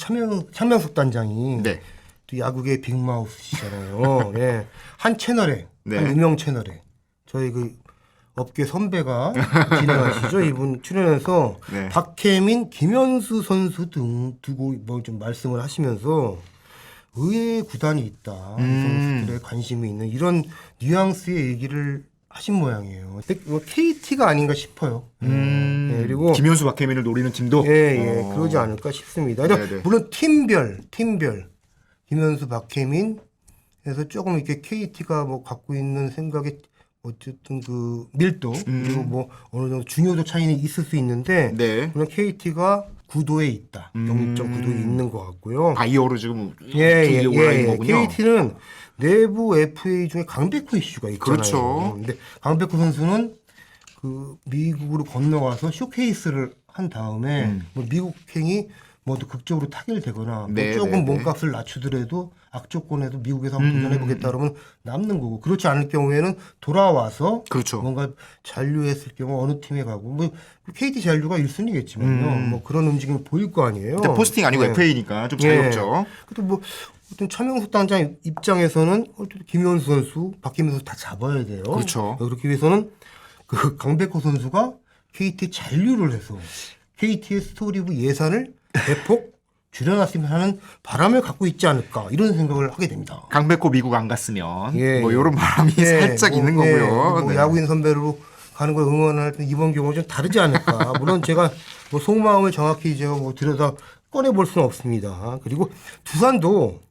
[SPEAKER 2] 차명석 단장이
[SPEAKER 3] 네.
[SPEAKER 2] 또 야구계 빅마우스시잖아요. 예. 한 채널에,
[SPEAKER 3] 네.
[SPEAKER 2] 한 유명 채널에 저희 그 업계 선배가 진행하시죠. 이분 출연해서
[SPEAKER 3] 네.
[SPEAKER 2] 박혜민, 김현수 선수 등 두고 뭐 좀 말씀을 하시면서 의외의 구단이 있다. 이 선수들의 관심이 있는 이런 뉘앙스의 얘기를 하신 모양이에요. 근데 뭐 KT가 아닌가 싶어요. 예, 그리고
[SPEAKER 3] 김현수 박혜민을 노리는 팀도
[SPEAKER 2] 예, 예, 그러지 않을까 싶습니다.
[SPEAKER 3] 네네.
[SPEAKER 2] 물론 팀별 김현수, 박혜민 해서 조금 이렇게 KT가 뭐 갖고 있는 생각에 어쨌든 그 밀도 그리고 뭐 어느 정도 중요도 차이는 있을 수 있는데
[SPEAKER 3] 네.
[SPEAKER 2] 물론 KT가 구도에 있다. 영입적 구도에 있는 것 같고요.
[SPEAKER 3] 바이오로 지금
[SPEAKER 2] 예,
[SPEAKER 3] 올라 있는 거군요.
[SPEAKER 2] KT는 내부 FA 중에 강백호 이슈가 있잖아요.
[SPEAKER 3] 그렇죠.
[SPEAKER 2] 근데 강백호 선수는 그 미국으로 건너와서 쇼케이스를 한 다음에 뭐 미국행이 모두 극적으로 타결되거나
[SPEAKER 1] 네,
[SPEAKER 2] 뭐 조금
[SPEAKER 1] 네, 네.
[SPEAKER 2] 몸값을 낮추더라도 악조건에도 미국에서 한번 도전해보겠다 그러면 남는 거고 그렇지 않을 경우에는 돌아와서
[SPEAKER 1] 그렇죠.
[SPEAKER 2] 뭔가 잔류했을 경우 어느 팀에 가고 뭐 KT 잔류가 1순위겠지만요. 뭐 그런 움직임을 보일 거 아니에요.
[SPEAKER 1] 근데 포스팅 아니고
[SPEAKER 2] 네.
[SPEAKER 1] FA니까 좀 자유롭죠.
[SPEAKER 2] 그래도 뭐 어떤 차명숙 단장 입장에서는 김현수 선수, 박희민 선수 다 잡아야 돼요.
[SPEAKER 1] 그렇죠.
[SPEAKER 2] 그렇기 위해서는 그 강백호 선수가 KT 잔류를 해서 KT의 스토리부 예산을 대폭 줄여놨으면 하는 바람을 갖고 있지 않을까 이런 생각을 하게 됩니다.
[SPEAKER 1] 강백호 미국 안 갔으면
[SPEAKER 2] 예,
[SPEAKER 1] 뭐
[SPEAKER 2] 예.
[SPEAKER 1] 이런 바람이 살짝 있는
[SPEAKER 2] 예,
[SPEAKER 1] 거고요.
[SPEAKER 2] 뭐
[SPEAKER 1] 네.
[SPEAKER 2] 야구인 선배로 가는 걸 응원할 때 이번 경우는 좀 다르지 않을까. 물론 제가 뭐 속마음을 정확히 제가 뭐 들여다 꺼내 볼 수는 없습니다. 그리고 두산도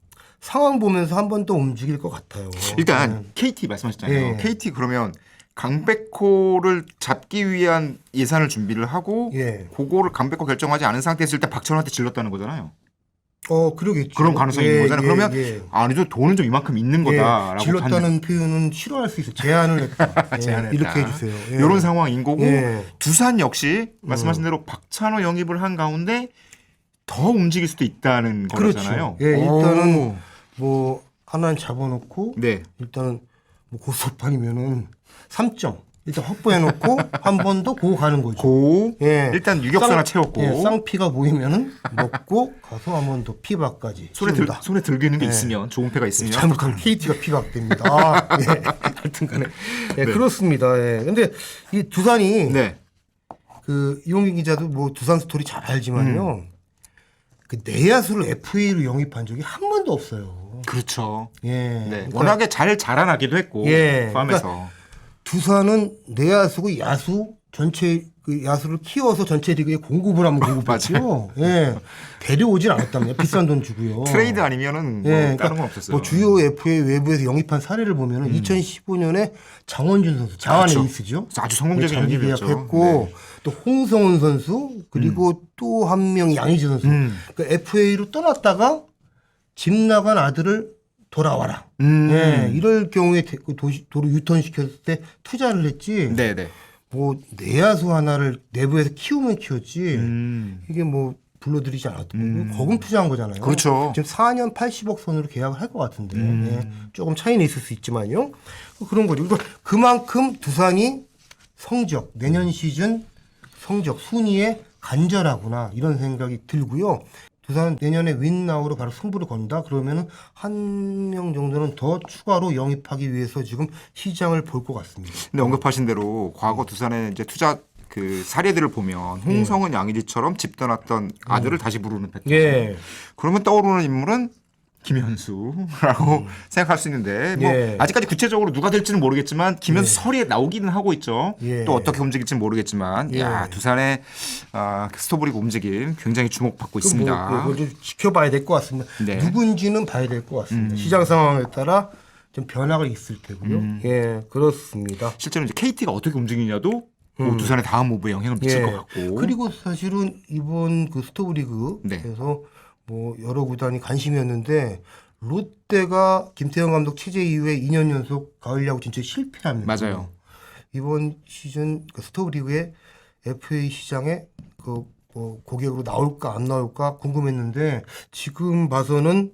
[SPEAKER 2] 상황 보면서 한 번 더 움직일 것 같아요.
[SPEAKER 1] 일단 KT 말씀하셨잖아요.
[SPEAKER 2] 예.
[SPEAKER 1] KT 그러면 강백호를 잡기 위한 예산을 준비를 하고
[SPEAKER 2] 예.
[SPEAKER 1] 그거를 강백호 결정하지 않은 상태에서 일단 박찬호한테 질렀다는 거잖아요.
[SPEAKER 2] 그러겠죠.
[SPEAKER 1] 그런 가능성이 있는 거잖아요. 그러면 아니죠 돈은 좀 이만큼 있는 거다라고
[SPEAKER 2] 질렀다는 표현은 싫어할 수 있어요. 제안을 했다. 예,
[SPEAKER 1] 제안했다.
[SPEAKER 2] 이렇게 해주세요. 예.
[SPEAKER 1] 이런 상황인 거고
[SPEAKER 2] 예.
[SPEAKER 1] 두산 역시 말씀하신 대로 박찬호 영입을 한 가운데 더 움직일 수도 있다는 거잖아요.
[SPEAKER 2] 그렇죠. 예, 일단은
[SPEAKER 1] 오.
[SPEAKER 2] 뭐 하나는 잡아놓고
[SPEAKER 1] 네.
[SPEAKER 2] 일단은 뭐 고스톱판이면은 3점 일단 확보해놓고 한 번 더 고 가는 거죠.
[SPEAKER 1] 고
[SPEAKER 2] 예.
[SPEAKER 1] 일단 유격수 하나 채웠고
[SPEAKER 2] 예, 쌍피가 보이면은 먹고 가서 한 번 더 피박까지 씌운다.
[SPEAKER 1] 손에 들고 있는 게 있으면 좋은 패가 있으면
[SPEAKER 2] 잘못하면 KT가 피박됩니다. 예. 하여튼간에 예, 그렇습니다. 예. 근데 이 두산이
[SPEAKER 1] 네.
[SPEAKER 2] 그 이용기 기자도 뭐 두산 스토리 잘 알지만요. 그 내야수를 FA로 영입한 적이 한 번도 없어요.
[SPEAKER 1] 그렇죠.
[SPEAKER 2] 예.
[SPEAKER 1] 네.
[SPEAKER 2] 그러니까
[SPEAKER 1] 워낙에 잘 자라나기도 했고
[SPEAKER 2] 예.
[SPEAKER 1] 포함해서
[SPEAKER 2] 두산은 내야수고 야수 전체 그 야수를 키워서 전체 리그에 공급을 하면 공급했죠. 예. 데려오진 않았답니다. 비싼 돈 주고요.
[SPEAKER 1] 트레이드 아니면은 뭐
[SPEAKER 2] 예,
[SPEAKER 1] 다른 건 없었어요.
[SPEAKER 2] 뭐 주요 FA 외부에서 영입한 사례를 보면은 2015년에 장원준 선수, 자완
[SPEAKER 1] 그렇죠.
[SPEAKER 2] 에이스죠.
[SPEAKER 1] 아주 성공적인
[SPEAKER 2] 장기
[SPEAKER 1] 영입이었죠.
[SPEAKER 2] 계약했고 또 홍성훈 선수 그리고 또 한 명 양의지 선수. 그 FA로 떠났다가 집 나간 아들을 돌아와라. 예, 이럴 경우에 그 도로 유턴시켰을 때 투자를 했지.
[SPEAKER 1] 네네.
[SPEAKER 2] 뭐 내야수 하나를 내부에서 키우면 키웠지.
[SPEAKER 1] 음.
[SPEAKER 2] 이게 뭐 불러들이지 않았던 거고 거금 투자한 거잖아요.
[SPEAKER 1] 그렇죠.
[SPEAKER 2] 지금 4년 80억 선으로 계약을 할 것 같은데 예, 조금 차이는 있을 수 있지만요. 그런 거죠. 그러니까 그만큼 두산이 성적 내년 시즌 성적 순위에 간절하구나 이런 생각이 들고요. 두산은 내년에 윈나우로 바로 승부를 건다. 그러면은 한 명 정도는 더 추가로 영입하기 위해서 지금 시장을 볼 것 같습니다.
[SPEAKER 1] 근데 언급하신 대로 과거 두산의 이제 투자 그 사례들을 보면 홍성은 양의지처럼 집 떠났던 아들을 다시 부르는 패턴.
[SPEAKER 2] 예.
[SPEAKER 1] 그러면 떠오르는 인물은 김현수라고 생각할 수 있는데 뭐
[SPEAKER 2] 예.
[SPEAKER 1] 아직까지 구체적으로 누가 될지는 모르겠지만 김현수 서리에 나오기는 하고 있죠.
[SPEAKER 2] 예.
[SPEAKER 1] 또 어떻게 움직일지는 모르겠지만
[SPEAKER 2] 예.
[SPEAKER 1] 야 두산의 스토브리그 움직임 굉장히 주목받고 있습니다.
[SPEAKER 2] 그거 좀 지켜봐야 될 것 같습니다.
[SPEAKER 1] 네.
[SPEAKER 2] 누군지는 봐야 될 것 같습니다. 시장 상황에 따라 좀 변화가 있을 테고요. 예, 그렇습니다.
[SPEAKER 1] 실제로 이제 KT가 어떻게 움직이냐도 그 두산의 다음 무브에 영향을 미칠 것 같고.
[SPEAKER 2] 예. 그리고 사실은 이번 그 스토브리그에서
[SPEAKER 1] 네.
[SPEAKER 2] 뭐 여러 구단이 관심이었는데 롯데가 김태형 감독 취재 이후에 2년 연속 가을 야구 진짜 실패합니다.
[SPEAKER 1] 맞아요.
[SPEAKER 2] 이번 시즌 그 스토브리그의 FA 시장에 그 뭐 고객으로 나올까 안 나올까 궁금했는데 지금 봐서는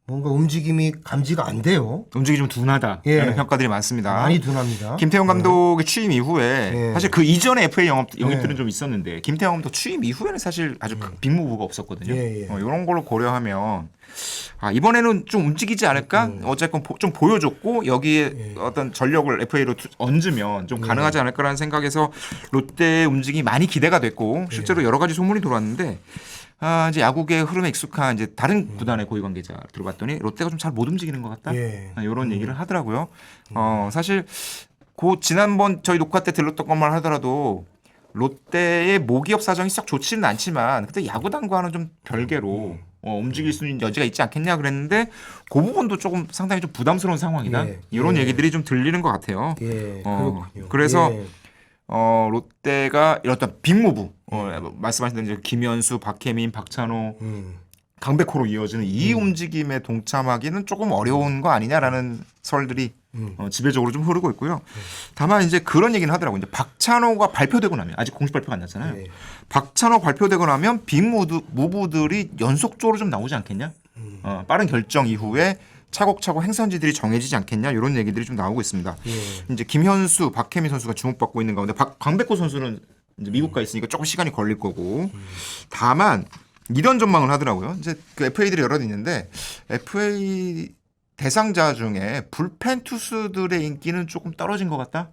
[SPEAKER 2] 뭔가 움직임이 감지가 안 돼요.
[SPEAKER 1] 움직임이 좀 둔하다라는
[SPEAKER 2] 예.
[SPEAKER 1] 평가들이 많습니다.
[SPEAKER 2] 많이 둔합니다.
[SPEAKER 1] 김태형 감독의 취임 이후에
[SPEAKER 2] 예.
[SPEAKER 1] 사실 그 이전에 FA 영입들은 좀 있었는데 김태형 감독 취임 이후에는 사실 아주 빅무브가 없었거든요.
[SPEAKER 2] 예, 예.
[SPEAKER 1] 이런 걸로 고려하면 이번에는 좀 움직이지 않을까? 어쨌건 좀 보여줬고 여기에 어떤 전력을 FA로 얹으면 좀 가능하지 않을까라는 생각에서 롯데의 움직임이 많이 기대가 됐고 실제로 여러 가지 소문이 돌았는데 이제 야구계 흐름에 익숙한 이제 다른 구단의 고위 관계자 들어봤더니 롯데가 좀 잘 못 움직이는 것 같다.
[SPEAKER 2] 예.
[SPEAKER 1] 이런 얘기를 하더라고요. 사실 그 지난번 저희 녹화 때 들렀던 것만 하더라도 롯데의 모기업 사정이 썩 좋지는 않지만 그때 야구단과는 좀 별개로 움직일 수 있는 여지가 있지 않겠냐 그랬는데 그 부분도 조금 상당히 좀 부담스러운 상황이다.
[SPEAKER 2] 예.
[SPEAKER 1] 이런
[SPEAKER 2] 예.
[SPEAKER 1] 얘기들이 좀 들리는 것 같아요.
[SPEAKER 2] 예, 그렇군요.
[SPEAKER 1] 그래서
[SPEAKER 2] 예.
[SPEAKER 1] 롯데가 이런 어떤 빅무브 말씀하신 대로 이제 김현수, 박혜민, 박찬호, 강백호로 이어지는 이 움직임에 동참하기는 조금 어려운 거 아니냐라는 설들이
[SPEAKER 3] 지배적으로 좀 흐르고 있고요. 다만 이제 그런 얘기는 하더라고요. 이제 박찬호가 발표되고 나면 아직 공식 발표가 안 났잖아요.
[SPEAKER 2] 네.
[SPEAKER 3] 박찬호 발표되고 나면 빅 무브들이 연속적으로 좀 나오지 않겠냐? 빠른 결정 이후에 차곡차곡 행선지들이 정해지지 않겠냐? 이런 얘기들이 좀 나오고 있습니다. 이제 김현수, 박혜민 선수가 주목받고 있는 가운데 강백호 선수는 이제 미국 가 있으니까 조금 시간이 걸릴 거고. 다만 이런 전망을 하더라고요. 이제 그 FA들이 여러 있는데 FA 대상자 중에 불펜 투수들의 인기는 조금 떨어진 것 같다.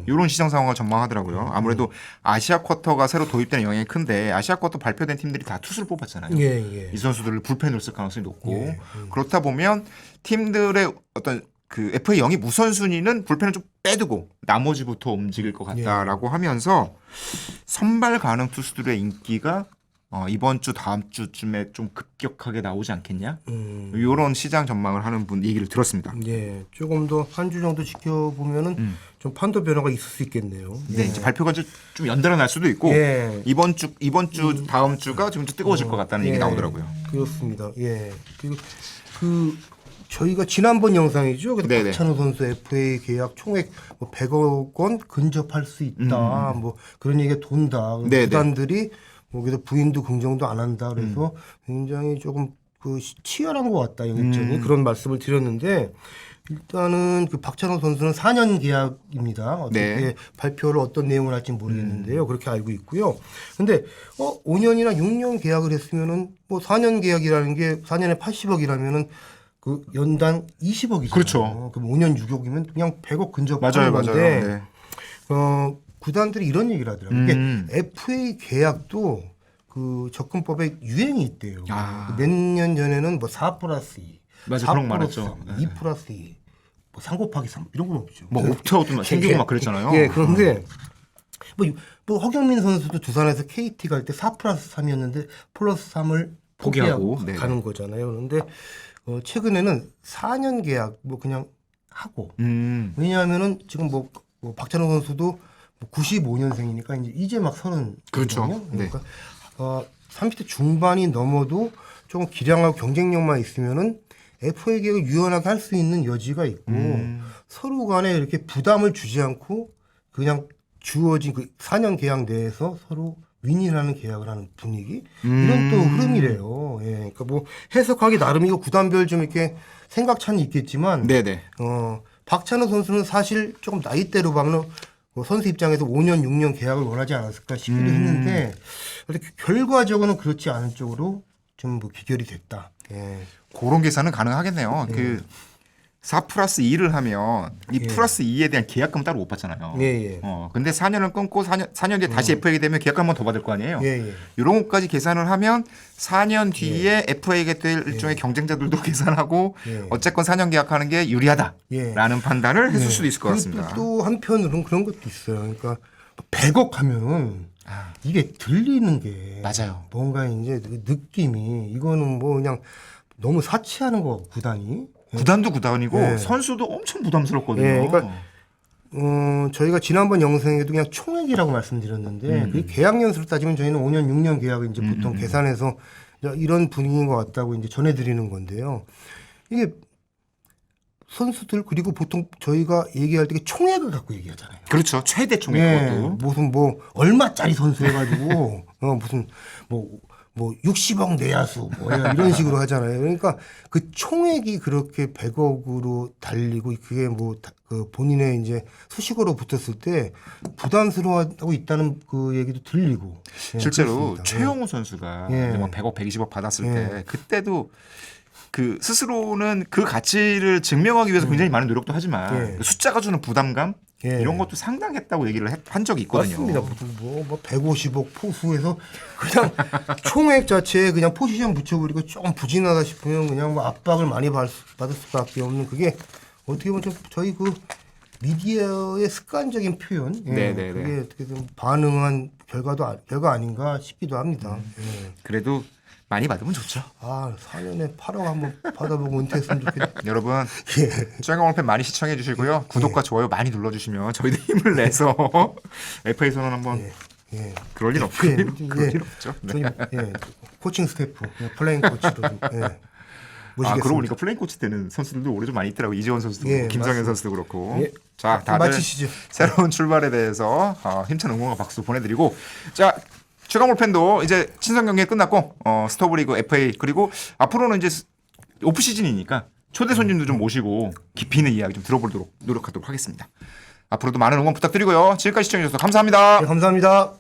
[SPEAKER 3] 이런 시장 상황을 전망하더라고요. 아무래도 아시아 쿼터가 새로 도입되는 영향이 큰데 아시아 쿼터 발표된 팀들이 다 투수를 뽑았잖아요. 이 선수들을 불펜으로 쓸 가능성이 높고 그렇다 보면 팀들의 어떤 그 FA 영입 우선순위는 불펜을 좀 빼두고 나머지부터 움직일 것 같다라고 하면서 선발 가능 투수들의 인기가 이번 주 다음 주쯤에 좀 급격하게 나오지 않겠냐? 이런 시장 전망을 하는 분 얘기를 들었습니다.
[SPEAKER 2] 예, 조금 더 한 주 정도 지켜보면은 좀 판도 변화가 있을 수 있겠네요.
[SPEAKER 3] 네, 이제 발표가 좀 연달아 날 수도 있고 이번 주 다음 주가 좀 뜨거워질 것 같다는 얘기 나오더라고요.
[SPEAKER 2] 그렇습니다. 예. 그리고 그 저희가 지난번 영상이죠. 그래서 박찬호 선수 FA 계약 총액 뭐 100억 원 근접할 수 있다. 뭐 그런 얘기가 돈다. 구단들이 뭐 그래서 부인도 긍정도 안 한다. 그래서 굉장히 조금 그 치열한 것 같다. 영입전이 그런 말씀을 드렸는데 일단은 그 박찬호 선수는 4년 계약입니다. 어떻게 발표를 어떤 내용을 할지 모르겠는데요. 그렇게 알고 있고요. 근데 5년이나 6년 계약을 했으면은 뭐 4년 계약이라는 게 4년에 80억이라면은 그 연당 20억이잖아요.
[SPEAKER 3] 그렇죠.
[SPEAKER 2] 그럼 5년 6억이면 그냥 100억 근접하는 건데 구단들이 이런 얘기를 하더라고요. 이게 FA 계약도 그 접근법에 유행이 있대요. 몇 년 전에는 뭐 4+2,
[SPEAKER 3] 맞아,
[SPEAKER 2] 4
[SPEAKER 3] 그런 거 말했죠.
[SPEAKER 2] 2+2, 뭐 3+3 이런 건 없죠.
[SPEAKER 3] 뭐 옵트아웃도 생기고 막 그랬잖아요.
[SPEAKER 2] 예, 그런데 뭐 허경민 선수도 두산에서 KT 갈 때 4+3이었는데 플러스 3을 포기하고 가는 거잖아요. 그런데 최근에는 4년 계약 뭐 그냥 하고 왜냐하면은 지금 뭐 박찬호 선수도 95년생이니까 이제 막 30.
[SPEAKER 3] 그렇죠.
[SPEAKER 2] 그러니까 30대 중반이 넘어도 조금 기량하고 경쟁력만 있으면은 FA 계약을 유연하게 할 수 있는 여지가 있고 서로 간에 이렇게 부담을 주지 않고 그냥 주어진 그 4년 계약 내에서 서로 윈윈하는 계약을 하는 분위기 이런 또 흐름이래요. 예, 그러니까 뭐 해석하기 나름이고 구단별 좀 이렇게 생각 차는 있겠지만, 박찬호 선수는 사실 조금 나이대로 봐면 선수 입장에서 5년, 6년 계약을 원하지 않았을까 싶기도 했는데 결과적으로는 그렇지 않은 쪽으로 좀 뭐 귀결이 됐다. 예.
[SPEAKER 3] 그런 계산은 가능하겠네요. 그 4+2를 하면 이 플러스 2에 대한 계약금 따로 못 받잖아요. 근데 4년을 끊고 4년 뒤에 다시 FA가 되면 계약금 한 번 더 받을 거 아니에요. 이런 것까지 계산을 하면 4년 뒤에 FA가 될 일종의 경쟁자들도 계산하고 어쨌건 4년 계약하는 게 유리하다라는 판단을 했을 수도 있을 것 같습니다.
[SPEAKER 2] 또 한편으로는 그런 것도 있어요. 그러니까 100억 하면은 이게 들리는 게
[SPEAKER 3] 맞아요.
[SPEAKER 2] 뭔가 이제 느낌이 이거는 뭐 그냥 너무 사치하는 거 구단이.
[SPEAKER 3] 구단도 구단이고 선수도 엄청 부담스럽거든요.
[SPEAKER 2] 그러니까 저희가 지난번 영상에도 그냥 총액이라고 말씀드렸는데 그 계약 연수로 따지면 저희는 5년, 6년 계약을 이제 보통 계산해서 이런 분위기인 것 같다고 이제 전해드리는 건데요. 이게 선수들 그리고 보통 저희가 얘기할 때 총액을 갖고 얘기하잖아요.
[SPEAKER 3] 그렇죠. 최대 총액 그것도.
[SPEAKER 2] 무슨 뭐 얼마짜리 선수 해가지고 무슨 뭐 60억 내야수 뭐 이런 식으로 하잖아요. 그러니까 그 총액이 그렇게 100억으로 달리고 그게 뭐 그 본인의 이제 수식어로 붙었을 때 부담스러워하고 있다는 그 얘기도 들리고.
[SPEAKER 3] 실제로
[SPEAKER 2] 그렇습니다.
[SPEAKER 3] 최영우 선수가 뭐 100억, 120억 받았을 때 그때도 그 스스로는 그 가치를 증명하기 위해서 굉장히 많은 노력도 하지만 그 숫자가 주는 부담감 이런 것도 상당했다고 얘기를 한 적이 있거든요.
[SPEAKER 2] 맞습니다. 뭐 150억 포수에서 그냥 총액 자체에 그냥 포지션 붙여버리고 좀 부진하다 싶으면 그냥 뭐 압박을 많이 받을 수밖에 없는 그게 어떻게 보면 좀 저희 그 미디어의 습관적인 표현, 그게 어떻게 좀 반응한 결과 아닌가 싶기도 합니다.
[SPEAKER 3] 그래도 많이 받으면 좋죠.
[SPEAKER 2] 4년에 8억 한번 받아보고 은퇴했으면 좋겠네.
[SPEAKER 3] 여러분, 짱강원팬 많이 시청해 주시고요. 구독과 좋아요 많이 눌러주시면 저희도 힘을 내서 FA 선언 한번 그럴 일 없죠.
[SPEAKER 2] 저희 코칭 스태프, 플레잉 코치로 좀. 모시겠습니다.
[SPEAKER 3] 그러고 보니까 플레인 코치 때는 선수들도 올해 좀 많이 있더라고. 이재원 선수도
[SPEAKER 2] 예,
[SPEAKER 3] 그렇고, 김성현
[SPEAKER 2] 맞습니다.
[SPEAKER 3] 선수도 그렇고.
[SPEAKER 2] 예.
[SPEAKER 3] 자, 다들
[SPEAKER 2] 마치시죠.
[SPEAKER 3] 새로운 출발에 대해서 힘찬 응원과 박수 보내드리고, 자, 최강 볼펜도 이제 친선 경기 끝났고, 스토브리그, FA, 그리고 앞으로는 이제 오프 시즌이니까 초대 손님도 좀 모시고 깊이 있는 이야기 좀 들어보도록 노력하도록 하겠습니다. 앞으로도 많은 응원 부탁드리고요. 지금까지 시청해주셔서 감사합니다.
[SPEAKER 2] 네, 감사합니다.